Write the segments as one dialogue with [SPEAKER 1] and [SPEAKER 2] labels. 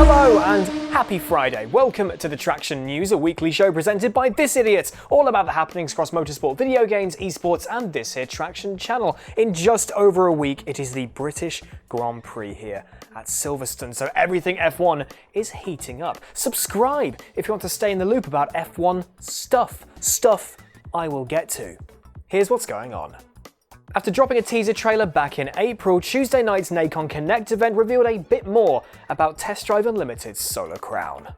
[SPEAKER 1] Hello and happy Friday. Welcome to the Traxion News, a weekly show presented by this idiot, all about the happenings across motorsport, video games, esports and this here Traxion channel. In just over a week, it is the British Grand Prix here at Silverstone, so everything F1 is heating up. Subscribe if you want to stay in the loop about F1 stuff I will get to. Here's what's going on. After dropping a teaser trailer back in April, Tuesday night's Nacon Connect event revealed a bit more about Test Drive Unlimited's Solar Crown.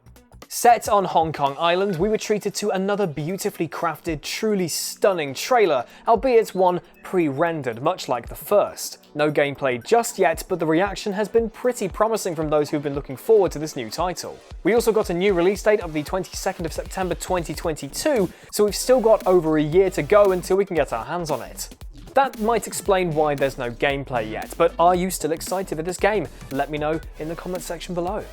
[SPEAKER 1] Set on Hong Kong Island, we were treated to another beautifully crafted, truly stunning trailer, albeit one pre-rendered, much like the first. No gameplay just yet, but the reaction has been pretty promising from those who've been looking forward to this new title. We also got a new release date of the 22nd of September 2022, so we've still got over a year to go until we can get our hands on it. That might explain why there's no gameplay yet, but are you still excited for this game? Let me know in the comment section below.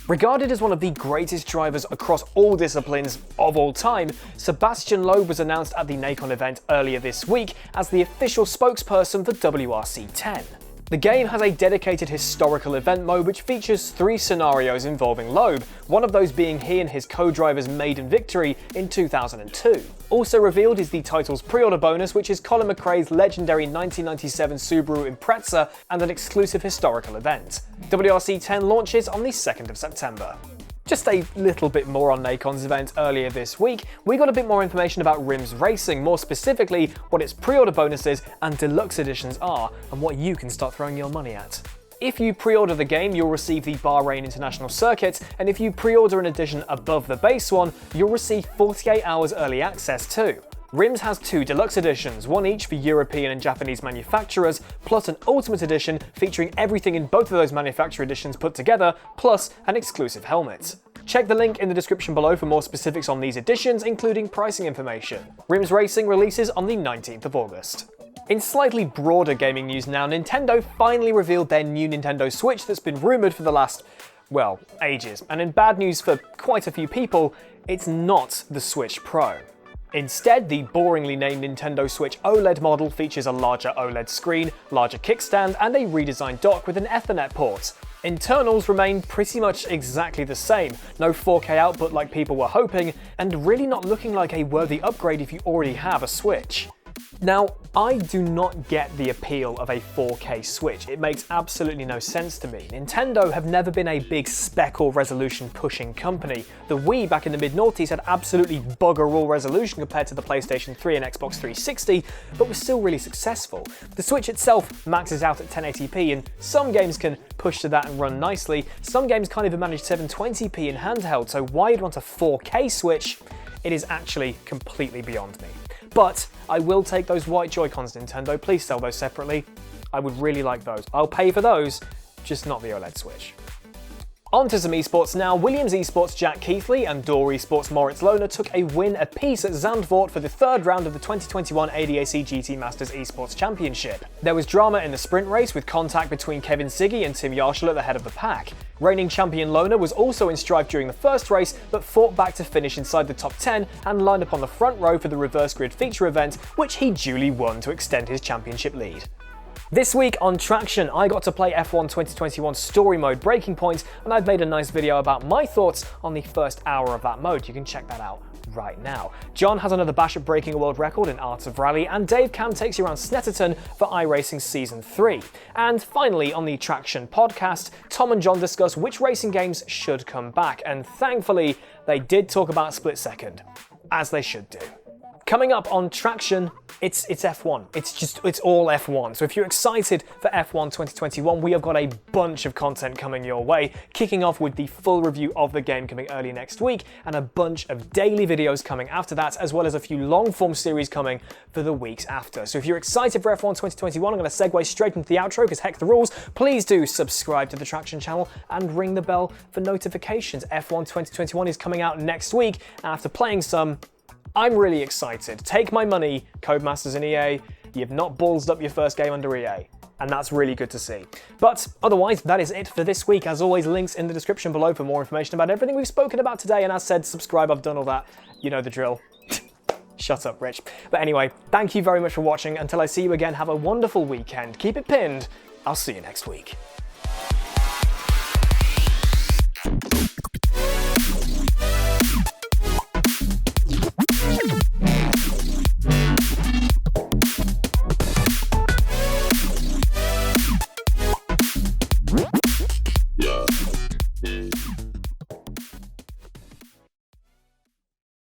[SPEAKER 1] Regarded as one of the greatest drivers across all disciplines of all time, Sebastian Loeb was announced at the Nacon event earlier this week as the official spokesperson for WRC10. The game has a dedicated historical event mode which features 3 scenarios involving Loeb, one of those being he and his co-driver's maiden victory in 2002. Also revealed is the title's pre-order bonus, which is Colin McRae's legendary 1997 Subaru Impreza and an exclusive historical event. WRC10 launches on the 2nd of September. Just a little bit more on Nacon's event earlier this week, we got a bit more information about Rims Racing, more specifically what its pre-order bonuses and deluxe editions are, and what you can start throwing your money at. If you pre-order the game, you'll receive the Bahrain International Circuit, and if you pre-order an edition above the base one, you'll receive 48 hours early access too. Rims has 2 deluxe editions, one each for European and Japanese manufacturers, plus an Ultimate Edition featuring everything in both of those manufacturer editions put together, plus an exclusive helmet. Check the link in the description below for more specifics on these editions, including pricing information. Rims Racing releases on the 19th of August. In slightly broader gaming news now, Nintendo finally revealed their new Nintendo Switch that's been rumoured for the last, well, ages. And in bad news for quite a few people, it's not the Switch Pro. Instead, the boringly named Nintendo Switch OLED model features a larger OLED screen, larger kickstand, and a redesigned dock with an Ethernet port. Internals remain pretty much exactly the same, no 4K output like people were hoping, and really not looking like a worthy upgrade if you already have a Switch. Now, I do not get the appeal of a 4K Switch. It makes absolutely no sense to me. Nintendo have never been a big spec or resolution pushing company. The Wii back in the mid-noughties had absolutely bugger all resolution compared to the PlayStation 3 and Xbox 360, but was still really successful. The Switch itself maxes out at 1080p, and some games can push to that and run nicely. Some games can't even manage 720p in handheld, so why you'd want a 4K Switch? It is actually completely beyond me. But I will take those white Joy-Cons, Nintendo. Please sell those separately. I would really like those. I'll pay for those, just not the OLED Switch. On to some esports now. Williams Esports' Jack Keithley and Door Esports' Moritz Lohner took a win apiece at Zandvoort for the 3rd round of the 2021 ADAC GT Masters Esports Championship. There was drama in the sprint race with contact between Kevin Siggy and Tim Yarshall at the head of the pack. Reigning champion Lohner was also in strife during the first race, but fought back to finish inside the top 10 and lined up on the front row for the reverse grid feature event, which he duly won to extend his championship lead. This week on Traxion, I got to play F1 2021 Story Mode Breaking Point, and I've made a nice video about my thoughts on the first hour of that mode. You can check that out right now. John has another bash at breaking a world record in Arts of Rally, and Dave Cam takes you around Snetterton for iRacing Season 3. And finally, on the Traxion podcast, Tom and John discuss which racing games should come back, and thankfully, they did talk about Split Second, as they should do. Coming up on Traxion, it's F1. It's all F1. So if you're excited for F1 2021, we have got a bunch of content coming your way, kicking off with the full review of the game coming early next week, and a bunch of daily videos coming after that, as well as a few long-form series coming for the weeks after. So if you're excited for F1 2021, I'm going to segue straight into the outro, because heck the rules. Please do subscribe to the Traxion channel and ring the bell for notifications. F1 2021 is coming out next week, and after playing some, I'm really excited. Take my money, Codemasters and EA. You've not ballsed up your first game under EA. And that's really good to see. But otherwise, that is it for this week. As always, links in the description below for more information about everything we've spoken about today. And as said, subscribe, I've done all that. You know the drill. Shut up, Rich. But anyway, thank you very much for watching. Until I see you again, have a wonderful weekend. Keep it pinned. I'll see you next week.